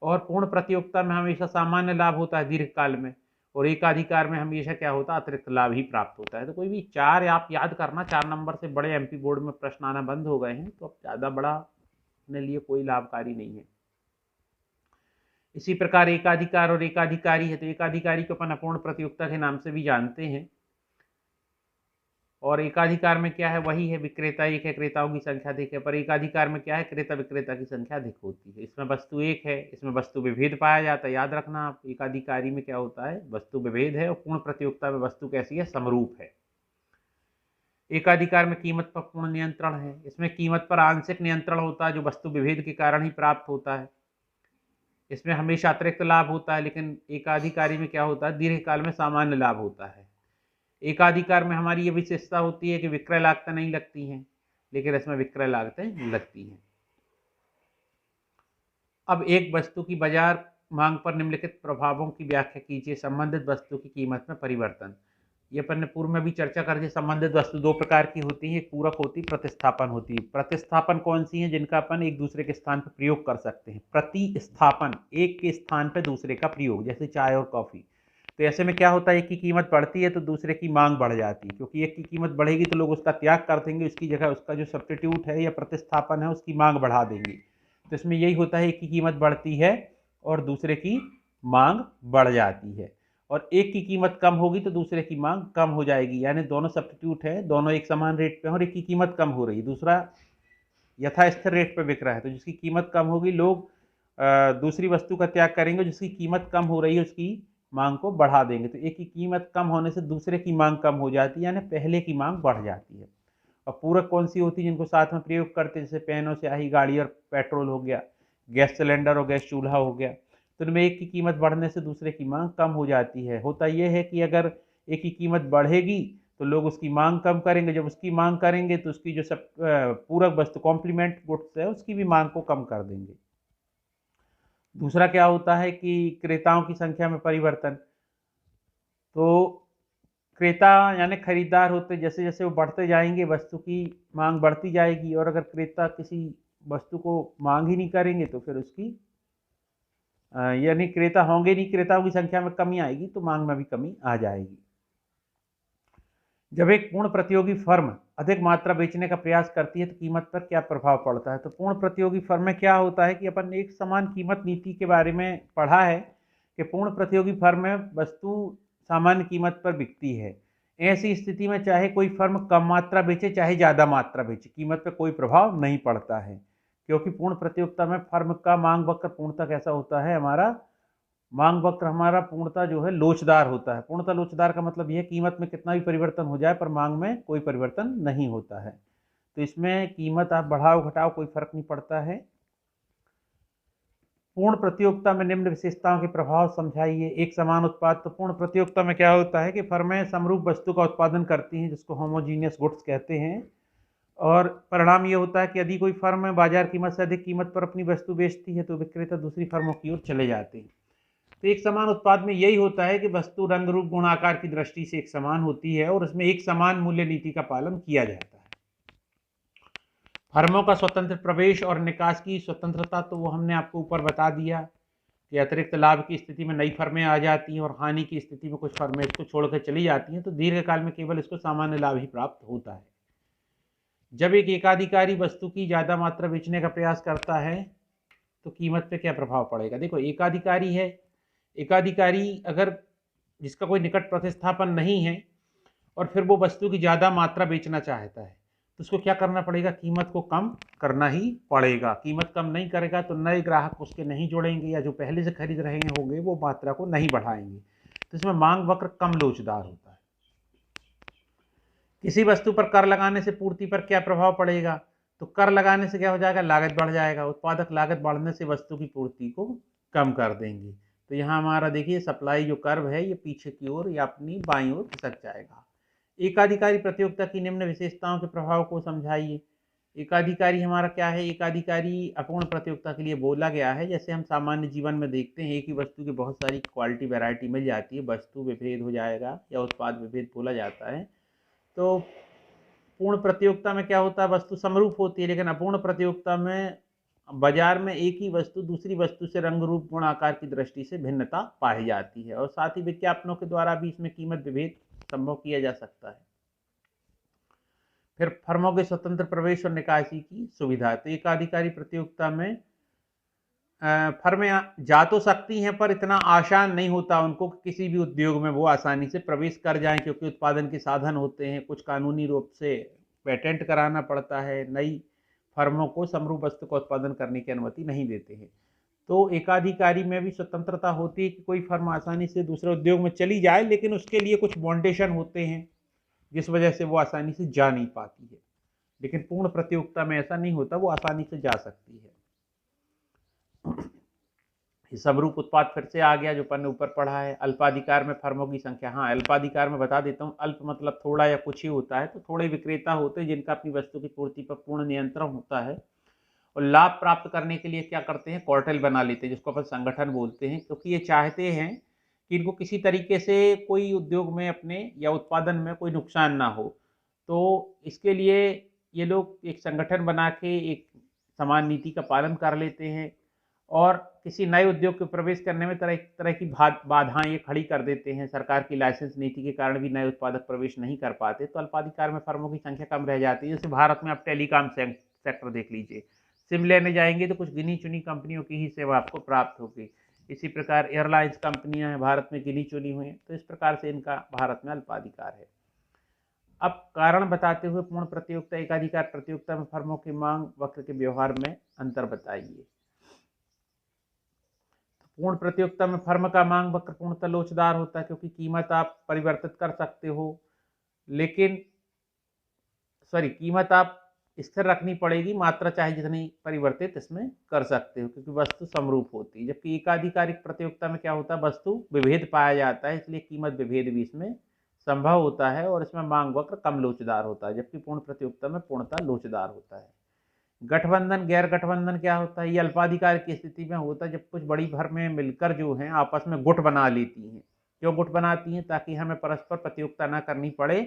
और पूर्ण प्रतियोगिता में हमेशा सामान्य लाभ होता है दीर्घकाल में, और एकाधिकार में हमेशा क्या होता है? अतिरिक्त लाभ ही प्राप्त होता है। तो कोई भी चार आप याद करना, 4 नंबर से बड़े एमपी बोर्ड में प्रश्न आना बंद हो गए हैं, तो अब ज़्यादा बड़ा अपने लिए कोई लाभकारी नहीं है। इसी प्रकार एकाधिकार और एकाधिकारी है, तो एकाधिकारी को अपन अपूर्ण प्रतियोगिता के नाम से भी जानते हैं। और एकाधिकार में क्या है? वही है, विक्रेता एक है, क्रेताओं की संख्या अधिक है। पर एकाधिकार में क्या है? क्रेता विक्रेता की संख्या अधिक होती है। इसमें वस्तु एक है, इसमें वस्तु विभेद पाया जाता है। याद रखना आप, एकाधिकारी में क्या होता है? वस्तु विभेद है, और पूर्ण प्रतियोगिता में वस्तु कैसी है? समरूप है। एकाधिकार में कीमत पर पूर्ण नियंत्रण है, इसमें कीमत पर आंशिक नियंत्रण होता है, जो वस्तु विभेद के कारण ही प्राप्त होता है। इसमें हमेशा अतिरिक्त लाभ होता है, लेकिन एकाधिकारी में क्या होता है? दीर्घकाल में सामान्य लाभ होता है। एकाधिकार में हमारी ये विशेषता होती है कि विक्रय लागतें नहीं लगती हैं, लेकिन इसमें विक्रय लागतें लगती हैं। अब एक वस्तु की बाजार मांग पर निम्नलिखित प्रभावों की व्याख्या कीजिए। संबंधित वस्तु की कीमत में परिवर्तन। ये अपन ने पूर्व में भी चर्चा कर दी। संबंधित वस्तु दो प्रकार की होती है, एक पूरक होती है, प्रतिस्थापन होती है। प्रतिस्थापन कौन सी है? जिनका अपन एक दूसरे के स्थान पर प्रयोग कर सकते हैं। प्रतिस्थापन, एक के स्थान पर दूसरे का प्रयोग, जैसे चाय और कॉफी। तो ऐसे में क्या होता है? एक की कीमत बढ़ती है तो दूसरे की मांग बढ़ जाती है, क्योंकि एक की कीमत बढ़ेगी तो लोग उसका त्याग कर देंगे, उसकी जगह उसका जो सब्स्टिट्यूट है या प्रतिस्थापन है उसकी मांग बढ़ा देंगे। तो इसमें यही होता है, एक की कीमत बढ़ती है और दूसरे की मांग बढ़ जाती है। और एक की कीमत कम होगी तो दूसरे की मांग कम हो जाएगी, यानी दोनों सब्स्टिट्यूट है, दोनों एक समान रेट पे हैं और एक की कीमत कम हो रही है, दूसरा यथास्थिर रेट पे बिक रहा है। तो जिसकी कीमत कम होगी लोग दूसरी वस्तु का त्याग करेंगे, जिसकी कीमत कम हो रही है उसकी मांग को बढ़ा देंगे। तो एक की कीमत कम होने से दूसरे की मांग कम हो जाती है, यानी पहले की मांग बढ़ जाती है। और पूरक कौन सी होती है? जिनको साथ में प्रयोग करते हैं, जैसे पेन और स्याही, गाड़ी और पेट्रोल हो गया, गैस सिलेंडर और गैस चूल्हा हो गया। तो इनमें एक की कीमत बढ़ने से दूसरे की मांग कम हो जाती है। होता यह है कि अगर एक की कीमत बढ़ेगी तो लोग उसकी मांग कम करेंगे, जब उसकी मांग करेंगे तो उसकी जो सब पूरक वस्तु कॉम्प्लीमेंट गुड्स है उसकी भी मांग को कम कर देंगे। दूसरा क्या होता है कि क्रेताओं की संख्या में परिवर्तन। तो क्रेता यानी खरीदार होते जैसे जैसे वो बढ़ते जाएंगे वस्तु की मांग बढ़ती जाएगी, और अगर क्रेता किसी वस्तु को मांग ही नहीं करेंगे तो फिर उसकी यानी क्रेता होंगे नहीं, क्रेताओं की संख्या में कमी आएगी तो मांग में भी कमी आ जाएगी। जब एक पूर्ण प्रतियोगी फर्म अधिक मात्रा बेचने का प्रयास करती है तो कीमत पर क्या प्रभाव पड़ता है। तो पूर्ण प्रतियोगी फर्म में क्या होता है कि अपन एक समान कीमत नीति के बारे में पढ़ा है कि पूर्ण प्रतियोगी फर्म में वस्तु सामान्य कीमत पर बिकती है। ऐसी स्थिति में चाहे कोई फर्म कम मात्रा बेचे चाहे ज़्यादा मात्रा बेचे, कीमत पर कोई प्रभाव नहीं पड़ता है, क्योंकि पूर्ण प्रतियोगिता में फर्म का मांग वक्र पूर्णतः कैसा होता है, हमारा मांग वक्र हमारा पूर्णतः जो है लोचदार होता है। पूर्णतः लोचदार का मतलब यह कीमत में कितना भी परिवर्तन हो जाए पर मांग में कोई परिवर्तन नहीं होता है। तो इसमें कीमत आप बढ़ाओ घटाओ कोई फर्क नहीं पड़ता है। पूर्ण प्रतियोगिता में निम्न विशेषताओं के प्रभाव समझाइए। एक समान उत्पाद। तो पूर्ण प्रतियोगिता में क्या होता है कि फर्में समरूप वस्तु का उत्पादन करती हैं जिसको होमोजीनियस गुड्स कहते हैं, और परिणाम ये होता है कि यदि कोई फर्म बाजार कीमत से अधिक कीमत पर अपनी वस्तु बेचती है तो विक्रेता दूसरी फर्मों की ओर चले जाते हैं। तो एक समान उत्पाद में यही होता है कि वस्तु रंग रूप गुण आकार की दृष्टि से एक समान होती है और उसमें एक समान मूल्य नीति का पालन किया जाता है। फर्मों का स्वतंत्र प्रवेश और निकास की स्वतंत्रता, तो वो हमने आपको ऊपर बता दिया कि अतिरिक्त लाभ की स्थिति में नई फर्में आ जाती हैं और हानि की स्थिति में कुछ फर्में इसको छोड़कर चली जाती हैं, तो दीर्घकाल में केवल इसको सामान्य लाभ ही प्राप्त होता है। जब एक एकाधिकारी वस्तु की ज़्यादा मात्रा बेचने का प्रयास करता है तो कीमत पे क्या प्रभाव पड़ेगा। देखो एकाधिकारी है, एकाधिकारी अगर जिसका कोई निकट प्रतिस्थापन नहीं है और फिर वो वस्तु की ज़्यादा मात्रा बेचना चाहता है तो उसको क्या करना पड़ेगा, कीमत को कम करना ही पड़ेगा। कीमत कम नहीं करेगा तो नए ग्राहक उसके नहीं जुड़ेंगे या जो पहले से खरीद रहे होंगे वो मात्रा को नहीं बढ़ाएंगे। तो इसमें मांग वक्र कम लोचदार होता है। किसी वस्तु पर कर लगाने से पूर्ति पर क्या प्रभाव पड़ेगा। तो कर लगाने से क्या हो जाएगा, लागत बढ़ जाएगा। उत्पादक लागत बढ़ने से वस्तु की पूर्ति को कम कर देंगे। तो यहाँ हमारा देखिए सप्लाई जो कर्व है ये पीछे की ओर या अपनी बाईं ओर खिसक जाएगा। एकाधिकारी प्रतियोगिता की निम्न विशेषताओं के प्रभाव को समझाइए। एकाधिकारी हमारा क्या है, एकाधिकारी अपूर्ण प्रतियोगिता के लिए बोला गया है। जैसे हम सामान्य जीवन में देखते हैं एक ही वस्तु की बहुत सारी क्वालिटी वैरायटी मिल जाती है, वस्तु विभेद हो जाएगा या उत्पाद विभेद बोला जाता है। तो पूर्ण प्रतियोगिता में क्या होता है, वस्तु समरूप होती है, लेकिन अपूर्ण प्रतियोगिता में बाजार में एक ही वस्तु दूसरी वस्तु से रंग रूप गुण आकार की दृष्टि से भिन्नता पाई जाती है, और साथ ही विज्ञापनों के द्वारा भी इसमें कीमत विभेद संभव किया जा सकता है। फिर फर्मों के स्वतंत्र प्रवेश और निकासी की सुविधा। तो एकाधिकारी प्रतियोगिता में फर्में जा तो सकती हैं पर इतना आसान नहीं होता उनको कि किसी भी उद्योग में वो आसानी से प्रवेश कर जाएं, क्योंकि उत्पादन के साधन होते हैं, कुछ कानूनी रूप से पेटेंट कराना पड़ता है, नई फर्मों को समरूप वस्तु का उत्पादन करने की अनुमति नहीं देते हैं। तो एकाधिकारी में भी स्वतंत्रता होती है कि कोई फर्म आसानी से दूसरे उद्योग में चली जाए, लेकिन उसके लिए कुछ बाउंडेशन होते हैं जिस वजह से वो आसानी से जा नहीं पाती है। लेकिन पूर्ण प्रतियोगिता में ऐसा नहीं होता, वो आसानी से जा सकती है। समरूप उत्पाद फिर से आ गया जो अपन ने ऊपर पढ़ा है। अल्पाधिकार में फर्मों की संख्या। हाँ, अल्पाधिकार में बता देता हूँ, अल्प मतलब थोड़ा या कुछ ही होता है। तो थोड़े विक्रेता होते हैं जिनका अपनी वस्तु की पूर्ति पर पूर्ण नियंत्रण होता है, और लाभ प्राप्त करने के लिए क्या करते हैं, कार्टेल बना लेते हैं जिसको अपन संगठन बोलते हैं, क्योंकि ये चाहते हैं कि इनको किसी तरीके से कोई उद्योग में अपने या उत्पादन में कोई नुकसान ना हो। तो इसके लिए ये लोग एक संगठन बना के एक समान नीति का पालन कर लेते हैं, और किसी नए उद्योग के प्रवेश करने में तरह तरह की बाधाएं ये खड़ी कर देते हैं। सरकार की लाइसेंस नीति के कारण भी नए उत्पादक प्रवेश नहीं कर पाते, तो अल्पाधिकार में फर्मों की संख्या कम रह जाती है। जैसे भारत में आप टेलीकॉम सेक्टर देख लीजिए, सिम लेने जाएंगे तो कुछ गिनी चुनी कंपनियों की ही सेवा आपको प्राप्त होगी। इसी प्रकार एयरलाइंस कंपनियां हैं भारत में गिनी चुनी हुई हैं, तो इस प्रकार से इनका भारत में अल्पाधिकार है। अब कारण बताते हुए पूर्ण प्रतियोगिता एकाधिकार प्रतियोगिता में फर्मों की मांग वक्र के व्यवहार में अंतर बताइए। पूर्ण प्रतियोगिता में फर्म का मांग वक्र पूर्णतः लोचदार होता है, क्योंकि कीमत आप परिवर्तित कर सकते हो, लेकिन कीमत आप स्थिर रखनी पड़ेगी, मात्रा चाहे जितनी परिवर्तित इसमें कर सकते हो क्योंकि वस्तु समरूप होती है। जबकि एकाधिकारिक प्रतियोगिता में क्या होता है, वस्तु विभेद पाया जाता है, इसलिए कीमत विभेद भी इसमें संभव होता है और इसमें मांग वक्र कम लोचदार होता है, जबकि पूर्ण प्रतियोगिता में पूर्णतः लोचदार होता है। गठबंधन गैर गठबंधन क्या होता है? ये अल्पाधिकार की स्थिति में होता है जब कुछ बड़ी फर्में मिलकर जो हैं आपस में गुट बना लेती हैं। क्यों गुट बनाती हैं? ताकि हमें परस्पर प्रतियोगिता ना करनी पड़े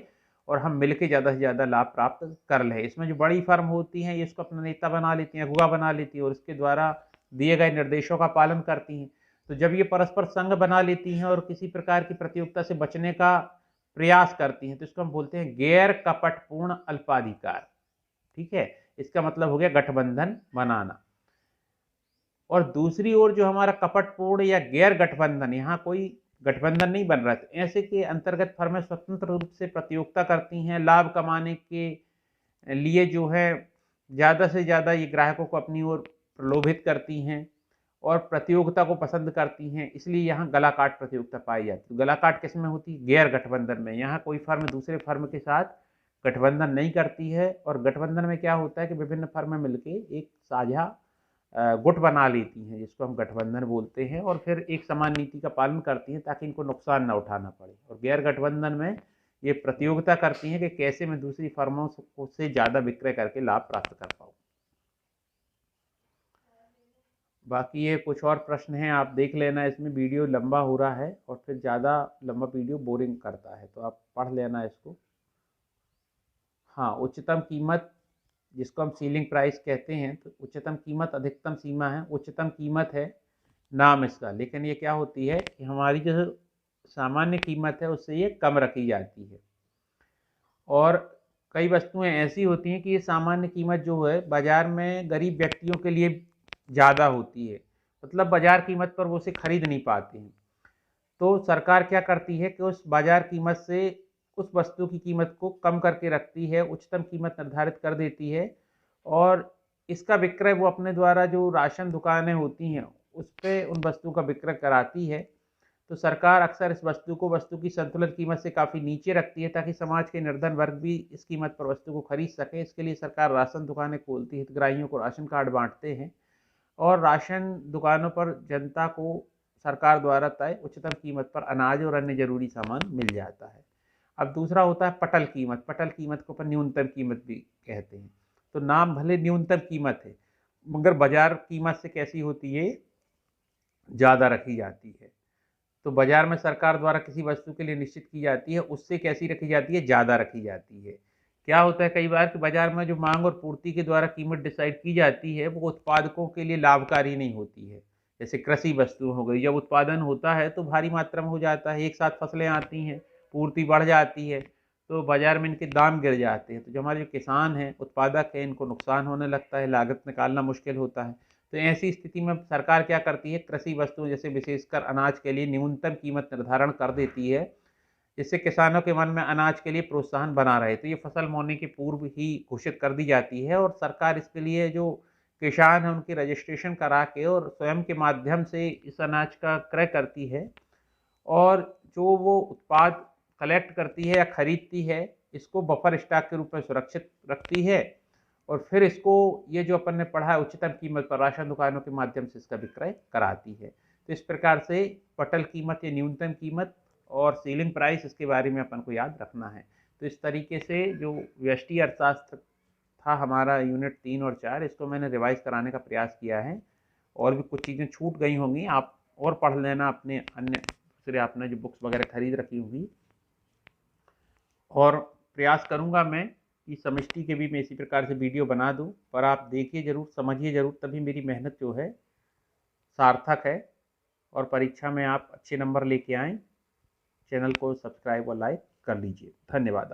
और हम मिलकर ज़्यादा से ज़्यादा लाभ प्राप्त कर लें। इसमें जो बड़ी फर्म होती हैं ये इसको अपना नेता बना लेती हैं, अगुवा बना लेती हैं और इसके द्वारा दिए गए निर्देशों का पालन करती हैं। तो जब ये परस्पर संघ बना लेती हैं और किसी प्रकार की प्रतियोगिता से बचने का प्रयास करती हैं तो इसको हम बोलते हैं गैर कपटपूर्ण अल्पाधिकार। ठीक है, इसका मतलब हो गया गठबंधन बनाना। और दूसरी ओर जो हमारा कपटपूर्ण या गैर गठबंधन, यहाँ कोई गठबंधन नहीं बन रहा है, ऐसे के अंतर्गत फर्में स्वतंत्र रूप से प्रतियोगिता करती हैं, लाभ कमाने के लिए जो है ज़्यादा से ज़्यादा ये ग्राहकों को अपनी ओर प्रलोभित करती हैं और प्रतियोगिता को पसंद करती हैं, इसलिए यहाँ गलाकाट प्रतियोगिता पाई जाती है। गलाकाट किस में होती है? गैर गठबंधन में। यहाँ कोई फर्म दूसरे फर्म के साथ गठबंधन नहीं करती है और गठबंधन में क्या होता है कि विभिन्न फर्में मिलकर एक साझा गुट बना लेती हैं, जिसको हम गठबंधन बोलते हैं, और फिर एक समान नीति का पालन करती हैं ताकि इनको नुकसान ना उठाना पड़े। और गैर गठबंधन में ये प्रतियोगिता करती हैं कि कैसे मैं दूसरी फर्मों से ज़्यादा विक्रय करके लाभ प्राप्त कर पाऊँ। बाकी ये कुछ और प्रश्न हैं, आप देख लेना, इसमें वीडियो लंबा हो रहा है और फिर ज़्यादा लंबा वीडियो बोरिंग करता है, तो आप पढ़ लेना इसको। हाँ, उच्चतम कीमत जिसको हम सीलिंग प्राइस कहते हैं, तो उच्चतम कीमत अधिकतम सीमा है। उच्चतम कीमत है नाम इसका, लेकिन ये क्या होती है कि हमारी जो सामान्य कीमत है उससे ये कम रखी जाती है। और कई वस्तुएं ऐसी होती हैं कि ये सामान्य कीमत जो है बाज़ार में गरीब व्यक्तियों के लिए ज़्यादा होती है, मतलब बाज़ार कीमत पर वो उसे खरीद नहीं पाते हैं। तो सरकार क्या करती है कि उस बाज़ार कीमत से उस वस्तु की कीमत को कम करके रखती है, उच्चतम कीमत निर्धारित कर देती है और इसका विक्रय वो अपने द्वारा जो राशन दुकानें होती हैं उस पे उन वस्तुओं का विक्रय कराती है। तो सरकार अक्सर इस वस्तु की संतुलित कीमत से काफ़ी नीचे रखती है ताकि समाज के निर्धन वर्ग भी इस कीमत पर वस्तु को खरीद सके। इसके लिए सरकार राशन दुकानें खोलती है, हितग्राहियों को राशन कार्ड बांटते हैं और राशन दुकानों पर जनता को सरकार द्वारा तय उच्चतम कीमत पर अनाज और अन्य जरूरी सामान मिल जाता है। अब दूसरा होता है पटल कीमत। पटल कीमत को अपन न्यूनतम कीमत भी कहते हैं। तो नाम भले न्यूनतम कीमत है मगर बाजार कीमत से कैसी होती है? ज़्यादा रखी जाती है। तो बाजार में सरकार द्वारा किसी वस्तु के लिए निश्चित की जाती है, उससे कैसी रखी जाती है? ज़्यादा रखी जाती है। क्या होता है कई बार कि बाजार में जो मांग और पूर्ति के द्वारा कीमत डिसाइड की जाती है वो उत्पादकों के लिए लाभकारी नहीं होती है। जैसे कृषि वस्तु हो गई, जब उत्पादन होता है तो भारी मात्रा में हो जाता है, एक साथ फसलें आती हैं, पूर्ति बढ़ जाती है, तो बाजार में इनके दाम गिर जाते हैं। तो जो हमारे जो किसान हैं, उत्पादक हैं, इनको नुकसान होने लगता है, लागत निकालना मुश्किल होता है। तो ऐसी स्थिति में सरकार क्या करती है? कृषि वस्तुओं जैसे विशेषकर अनाज के लिए न्यूनतम कीमत निर्धारण कर देती है, जिससे किसानों के मन में अनाज के लिए प्रोत्साहन बना रहे। तो ये फसल बोने के पूर्व ही घोषित कर दी जाती है और सरकार इसके लिए जो किसान है उनकी रजिस्ट्रेशन करा के और स्वयं के माध्यम से इस अनाज का क्रय करती है और जो वो उत्पाद कलेक्ट करती है या खरीदती है इसको बफर स्टॉक के रूप में सुरक्षित रखती है और फिर इसको ये जो अपन ने पढ़ा है उच्चतम कीमत पर राशन दुकानों के माध्यम से इसका विक्रय कराती है। तो इस प्रकार से पटल कीमत या न्यूनतम कीमत और सीलिंग प्राइस, इसके बारे में अपन को याद रखना है। तो इस तरीके से जो व्यष्टि अर्थशास्त्र था हमारा यूनिट 3 और 4, इसको मैंने रिवाइज कराने का प्रयास किया है। और भी कुछ चीज़ें छूट गई होंगी, आप और पढ़ लेना अपने अन्य दूसरे आपने जो बुक्स वगैरह खरीद रखी होंगी। और प्रयास करूँगा मैं कि समष्टि के भी मैं इसी प्रकार से वीडियो बना दूँ, पर आप देखिए ज़रूर, समझिए ज़रूर, तभी मेरी मेहनत जो है सार्थक है और परीक्षा में आप अच्छे नंबर लेके आएँ। चैनल को सब्सक्राइब और लाइक कर लीजिए। धन्यवाद।